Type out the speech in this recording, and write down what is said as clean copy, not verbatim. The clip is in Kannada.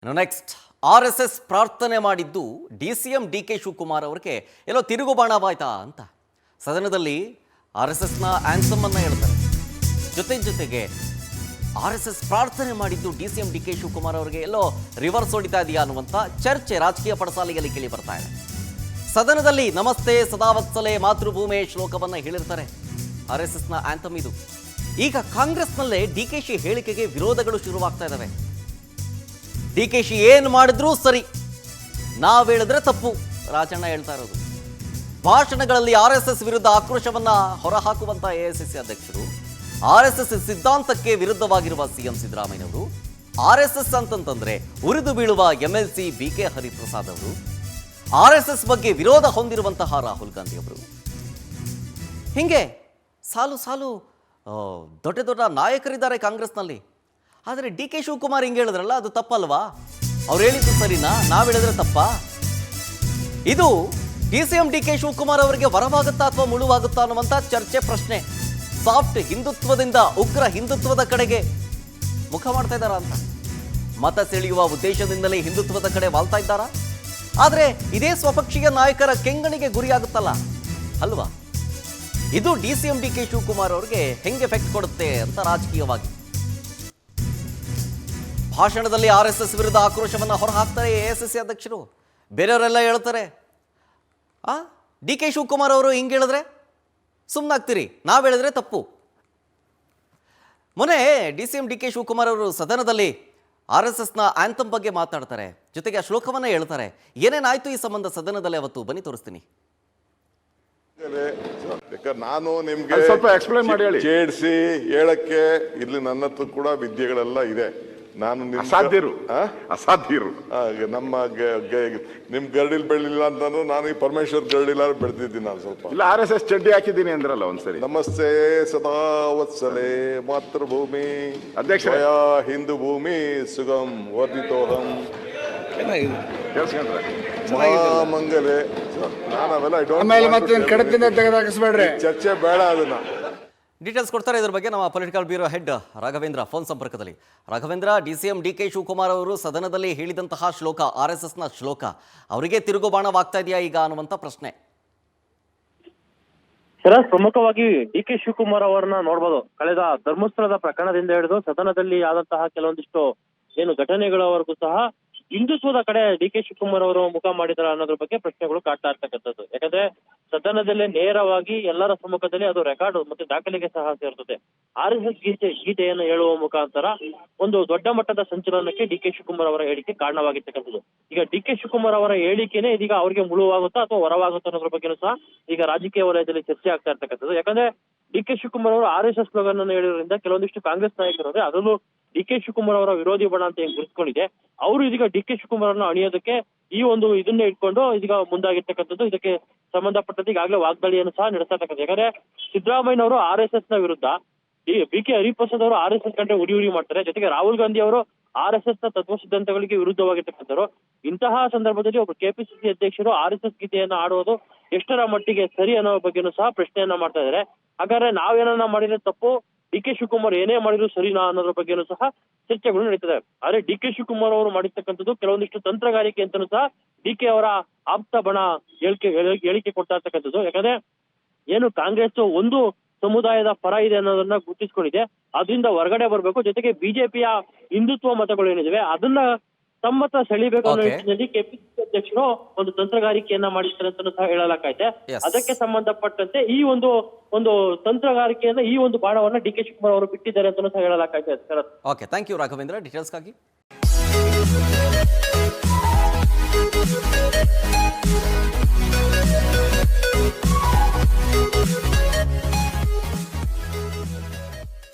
ಇನ್ನು ನೆಕ್ಸ್ಟ್ RSS ಪ್ರಾರ್ಥನೆ ಮಾಡಿದ್ದು DCM DK ಶಿವಕುಮಾರ್ ಅವರಿಗೆ ಎಲ್ಲೋ ತಿರುಗುಬಾಣವಾಯ್ತಾ ಅಂತ ಸದನದಲ್ಲಿ RSSನ ಆಂಥಮ್ ಅನ್ನು ಹೇಳ್ತಾರೆ. ಜೊತೆಗೆ RSS ಪ್ರಾರ್ಥನೆ ಮಾಡಿದ್ದು DCM DK ಶಿವಕುಮಾರ್ ಅವರಿಗೆ ಎಲ್ಲೋ ರಿವರ್ಸ್ ಹೊಡಿತಾ ಇದೆಯಾ ಅನ್ನುವಂಥ ಚರ್ಚೆ ರಾಜಕೀಯ ಪಡಸಾಲೆಯಲ್ಲಿ ಕೇಳಿ ಬರ್ತಾ ಇದೆ. ಸದನದಲ್ಲಿ ನಮಸ್ತೆ ಸದಾವತ್ಸಲೆ ಮಾತೃಭೂಮಿ ಶ್ಲೋಕವನ್ನು ಹೇಳಿರ್ತಾರೆ. RSSನ ಆಂಥಮ್ ಇದು. ಈಗ ಕಾಂಗ್ರೆಸ್ನಲ್ಲೇ DKಶಿ ಹೇಳಿಕೆಗೆ ವಿರೋಧಗಳು ಶುರುವಾಗ್ತಾ ಇದ್ದಾವೆ. DKಶಿ ಏನು ಮಾಡಿದ್ರೂ ಸರಿ, ನಾವು ಹೇಳಿದ್ರೆ ತಪ್ಪು ರಾಜಣ್ಣ ಹೇಳ್ತಾ ಇರೋದು. ಭಾಷಣಗಳಲ್ಲಿ RSS ವಿರುದ್ಧ ಆಕ್ರೋಶವನ್ನ ಹೊರಹಾಕುವಂತ AICC ಅಧ್ಯಕ್ಷರು, RSS ಸಿದ್ಧಾಂತಕ್ಕೆ ವಿರುದ್ಧವಾಗಿರುವ CM ಸಿದ್ದರಾಮಯ್ಯನವರು, RSS ಅಂತಂತಂದ್ರೆ ಉರಿದು ಬೀಳುವ MLC BK ಹರಿಪ್ರಸಾದ್ ಅವರು, RSS ಬಗ್ಗೆ ವಿರೋಧ ಹೊಂದಿರುವಂತಹ ರಾಹುಲ್ ಗಾಂಧಿ ಅವರು, ಹಿಂಗೆ ಸಾಲು ಸಾಲು ದೊಡ್ಡ ನಾಯಕರಿದ್ದಾರೆ ಕಾಂಗ್ರೆಸ್ನಲ್ಲಿ. ಆದರೆ DK ಶಿವಕುಮಾರ್ ಹಿಂಗೆ ಹೇಳಿದ್ರಲ್ಲ, ಅದು ತಪ್ಪಲ್ವಾ? ಅವ್ರು ಹೇಳಿದ್ದು ಸರಿನಾ, ನಾವು ಹೇಳಿದ್ರೆ ತಪ್ಪಾ? ಇದು DCM DK ಶಿವಕುಮಾರ್ ಅವರಿಗೆ ವರವಾಗುತ್ತಾ ಅಥವಾ ಮುಳುವಾಗುತ್ತಾ ಅನ್ನುವಂಥ ಚರ್ಚೆ ಪ್ರಶ್ನೆ. ಸಾಫ್ಟ್ ಹಿಂದುತ್ವದಿಂದ ಉಗ್ರ ಹಿಂದುತ್ವದ ಕಡೆಗೆ ಮುಖ ಮಾಡ್ತಾ ಇದ್ದಾರಾ ಅಂತ, ಮತ ಸೆಳೆಯುವ ಉದ್ದೇಶದಿಂದಲೇ ಹಿಂದುತ್ವದ ಕಡೆ ವಾಲ್ತಾ ಇದ್ದಾರಾ? ಆದರೆ ಇದೇ ಸ್ವಪಕ್ಷೀಯ ನಾಯಕರ ಕೆಂಗಣಿಗೆ ಗುರಿಯಾಗುತ್ತಲ್ಲ ಅಲ್ವಾ? ಇದು DCM DK ಶಿವಕುಮಾರ್ ಅವರಿಗೆ ಹೆಂಗೆ ಎಫೆಕ್ಟ್ ಕೊಡುತ್ತೆ ಅಂತ ರಾಜಕೀಯವಾಗಿ. ಭಾಷಣದಲ್ಲಿ RSS ವಿರುದ್ಧ ಆಕ್ರೋಶವನ್ನು ಹೊರಹಾಕ್ತಾರೆ AICC ಅಧ್ಯಕ್ಷರು. ಬೇರೆಯವರೆಲ್ಲ ಹೇಳ್ತಾರೆ DK ಶಿವಕುಮಾರ್ ಅವರು ಹಿಂಗೆ ಹೇಳಿದ್ರೆ ಸುಮ್ಮನಾಗ್ತೀರಿ, ನಾವು ಹೇಳಿದ್ರೆ ತಪ್ಪು. ಮೊನ್ನೆ DCM DK ಶಿವಕುಮಾರ್ ಅವರು ಸದನದಲ್ಲಿ RSSನ ಆಂಥಮ್ ಬಗ್ಗೆ ಮಾತಾಡ್ತಾರೆ, ಜೊತೆಗೆ ಆ ಶ್ಲೋಕವನ್ನ ಹೇಳ್ತಾರೆ. ಏನೇನಾಯ್ತು ಈ ಸಂಬಂಧ ಸದನದಲ್ಲಿ ಅವತ್ತು ಬನ್ನಿ ತೋರಿಸ್ತೀನಿ. ನಾನು ನಿಮ್ಗೆ ಸ್ವಲ್ಪ ಎಕ್ಸ್ಪ್ಲೈನ್ ಮಾಡಿ ಹೇಳಿ. ಚೇಡ್ಸಿ ಹೇಳಕ್ಕೆ ಇಲ್ಲಿ ನನ್ನ ಹತ್ರ ಕೂಡ ವಿದ್ಯೆಗಳೆಲ್ಲ ಇದೆ. ನಾನು ಅಸಾಧ್ಯರು ನಮ್ಮ ನಿಮ್ ಗರಡಿಲ್ ಬೆಳಿಲ್ಲ ಅಂತಂದ್ರೆ ನಾನು ಈ ಪರಮೇಶ್ವರ್ ಗರಡಿಲ್ಲ ಬೆಳೆದಿದ್ದೀನಿ. ನಾನು ಸ್ವಲ್ಪ ಇಲ್ಲ RSS ಚಡ್ಡಿ ಹಾಕಿದ್ದೀನಿ ಅಂದ್ರಲ್ಲ ಒಂದ್ಸರಿ. ನಮಸ್ತೆ ಸದಾ ವತ್ಸಲೆ ಮಾತೃಭೂಮಿ ಅಧ್ಯಕ್ಷ ಹಿಂದೂ ಭೂಮಿ ಸುಗಮ್ ವರ್ಧಿತೋಹಂ ಮಹಾಮಂಗಲೆ. ನಾನು ಅವೆಲ್ಲ ಚರ್ಚೆ ಬೇಡ, ಅದನ್ನ ಡೀಟೇಲ್ಸ್ ಕೊಡ್ತಾರೆ ಇದ್ರ ಬಗ್ಗೆ ನಮ್ಮ political bureau head Raghavendra phone ಸಂಪರ್ಕದಲ್ಲಿ. ರಾಘವೇಂದ್ರ, DCM DK ಶಿವಕುಮಾರ್ ಅವರು ಸದನದಲ್ಲಿ ಹೇಳಿದಂತಹ ಶ್ಲೋಕ, RSSನ ಶ್ಲೋಕ, ಅವರಿಗೆ ತಿರುಗುಬಾಣವಾಗ್ತಾ ಇದೆಯಾ ಈಗ ಅನ್ನುವಂಥ ಪ್ರಶ್ನೆ. ಪ್ರಮುಖವಾಗಿ DK ಶಿವಕುಮಾರ್ ಅವರನ್ನ ನೋಡ್ಬೋದು. ಕಳೆದ ಧರ್ಮಸ್ಥಳದ ಪ್ರಕರಣದಿಂದ ಹಿಡಿದು ಸದನದಲ್ಲಿ ಆದಂತಹ ಕೆಲವೊಂದಿಷ್ಟು ಏನು ಘಟನೆಗಳವರೆಗೂ ಸಹ ಹಿಂದುತ್ವದ ಕಡೆ DK ಶಿವಕುಮಾರ್ ಅವರು ಮುಖ ಮಾಡಿದಾರ ಅನ್ನೋದ್ರ ಬಗ್ಗೆ ಪ್ರಶ್ನೆಗಳು ಕಾಡ್ತಾ ಇರ್ತಕ್ಕಂಥದ್ದು. ಯಾಕಂದ್ರೆ ಸದನದಲ್ಲೇ ನೇರವಾಗಿ ಎಲ್ಲರ ಸಮ್ಮುಖದಲ್ಲಿ ಅದು ರೆಕಾರ್ಡ್ ಮತ್ತೆ ದಾಖಲೆಗೆ ಸಹ ಸೇರ್ತದೆ. RSS ಗೀತೆಯನ್ನು ಹೇಳುವ ಮುಖಾಂತರ ಒಂದು ದೊಡ್ಡ ಮಟ್ಟದ ಸಂಚಲನಕ್ಕೆ DK ಶಿವಕುಮಾರ್ ಅವರ ಹೇಳಿಕೆ ಕಾರಣವಾಗಿರ್ತಕ್ಕಂಥದ್ದು. ಈಗ DK ಶಿವಕುಮಾರ್ ಅವರ ಹೇಳಿಕೆನೇ ಇದೀಗ ಅವ್ರಿಗೆ ಮುಳುವಾಗುತ್ತಾ ಅಥವಾ ಹೊರವಾಗುತ್ತಾ ಅನ್ನೋದ್ರ ಬಗ್ಗೆನೂ ಸಹ ಈಗ ರಾಜಕೀಯ ವಲಯದಲ್ಲಿ ಚರ್ಚೆ ಆಗ್ತಾ ಇರ್ತಕ್ಕಂಥದ್ದು. ಯಾಕಂದ್ರೆ DK ಶಿವಕುಮಾರ್ ಅವರು RSS ಸ್ಲೋಗನ್ ಅನ್ನು ಹೇಳಿರೋದ್ರಿಂದ ಕೆಲವೊಂದಿಷ್ಟು ಕಾಂಗ್ರೆಸ್ ನಾಯಕರು ಅದರಲ್ಲೂ DK ಶಿವಕುಮಾರ್ ಅವರ ವಿರೋಧಿ ಬಣ ಅಂತ ಹೆಂಗ್ ಗುರುತಿಸ್ಕೊಂಡಿದೆ, ಅವರು ಇದೀಗ DK ಶಿವಕುಮಾರ್ ಅನ್ನು ಅಣಿಯೋದಕ್ಕೆ ಈ ಒಂದು ಇದನ್ನೇ ಇಟ್ಕೊಂಡು ಇದೀಗ ಮುಂದಾಗಿರ್ತಕ್ಕಂಥದ್ದು. ಇದಕ್ಕೆ ಸಂಬಂಧಪಟ್ಟಂತೆ ಈಗಾಗಲೇ ವಾಗ್ದಾಳಿಯನ್ನು ಸಹ ನಡೆಸ್ತಾ ಇರ್ತಕ್ಕಂಥ. ಯಾಕಂದ್ರೆ ಸಿದ್ದರಾಮಯ್ಯನವರು RSSನ ವಿರುದ್ಧ, BK ಹರಿಪ್ರಸಾದ್ ಅವರು RSS ಕಂಡ್ರೆ ಉಡಿ ಮಾಡ್ತಾರೆ. ಜೊತೆಗೆ ರಾಹುಲ್ ಗಾಂಧಿ ಅವರು RSSನ ತತ್ವ ಸಿದ್ಧಾಂತಗಳಿಗೆ ವಿರುದ್ಧವಾಗಿರ್ತಕ್ಕಂಥವ್ರು. ಇಂತಹ ಸಂದರ್ಭದಲ್ಲಿ ಒಬ್ಬರು KPCC ಅಧ್ಯಕ್ಷರು RSS ಗೀತೆಯನ್ನ ಆಡುವುದು ಎಷ್ಟರ ಮಟ್ಟಿಗೆ ಸರಿ ಅನ್ನೋ ಬಗ್ಗೆನೂ ಸಹ ಪ್ರಶ್ನೆಯನ್ನ ಮಾಡ್ತಾ ಇದ್ದಾರೆ. ಹಾಗಾದ್ರೆ ನಾವೇನನ್ನ ಮಾಡಿದ್ರೆ ತಪ್ಪು, DK ಶಿವಕುಮಾರ್ ಏನೇ ಮಾಡಿದ್ರು ಸರಿನಾ ಅನ್ನೋದ್ರ ಬಗ್ಗೆನೂ ಸಹ ಚರ್ಚೆಗಳು ನಡೀತದೆ. ಆದ್ರೆ DK ಶಿವಕುಮಾರ್ ಅವರು ಮಾಡಿರ್ತಕ್ಕಂಥದ್ದು ಕೆಲವೊಂದಿಷ್ಟು ತಂತ್ರಗಾರಿಕೆ ಅಂತಾನೂ ಸಹ DK ಅವರ ಆಪ್ತ ಬಣ ಹೇಳಿಕೆ ಕೊಡ್ತಾ ಇರ್ತಕ್ಕಂಥದ್ದು. ಯಾಕಂದ್ರೆ ಏನು ಕಾಂಗ್ರೆಸ್ ಒಂದು ಸಮುದಾಯದ ಪರ ಇದೆ ಅನ್ನೋದನ್ನ ಗುರುತಿಸ್ಕೊಂಡಿದೆ, ಅದರಿಂದ ಹೊರಗಡೆ ಬರ್ಬೇಕು. ಜೊತೆಗೆ ಬಿಜೆಪಿಯ ಹಿಂದುತ್ವ ಮತಗಳು ಏನಿದಾವೆ ಅದನ್ನ ತಮ್ಮತ್ತ ಸೆಳಿಬೇಕು ಅನ್ನೋ ನಿಟ್ಟಿನಲ್ಲಿ KPCC ಅಧ್ಯಕ್ಷರು ಒಂದು ತಂತ್ರಗಾರಿಕೆಯನ್ನ ಮಾಡಿರ್ತಾರೆ ಅಂತ ಸಹ ಹೇಳಲಾಗೈತೆ. ಅದಕ್ಕೆ ಸಂಬಂಧಪಟ್ಟಂತೆ ಈ ಒಂದು ತಂತ್ರಗಾರಿಕೆಯನ್ನ ಈ ಒಂದು ಬಾಣವನ್ನ DK ಶಿವಕುಮಾರ್ ಅವರು ಬಿಟ್ಟಿದ್ದಾರೆ ಅಂತ ಸಹ ಹೇಳಲಾಗೈತೆ. Okay, thank you Raghavendra ಡೀಟೇಲ್ಸ್ಗಾಗಿ.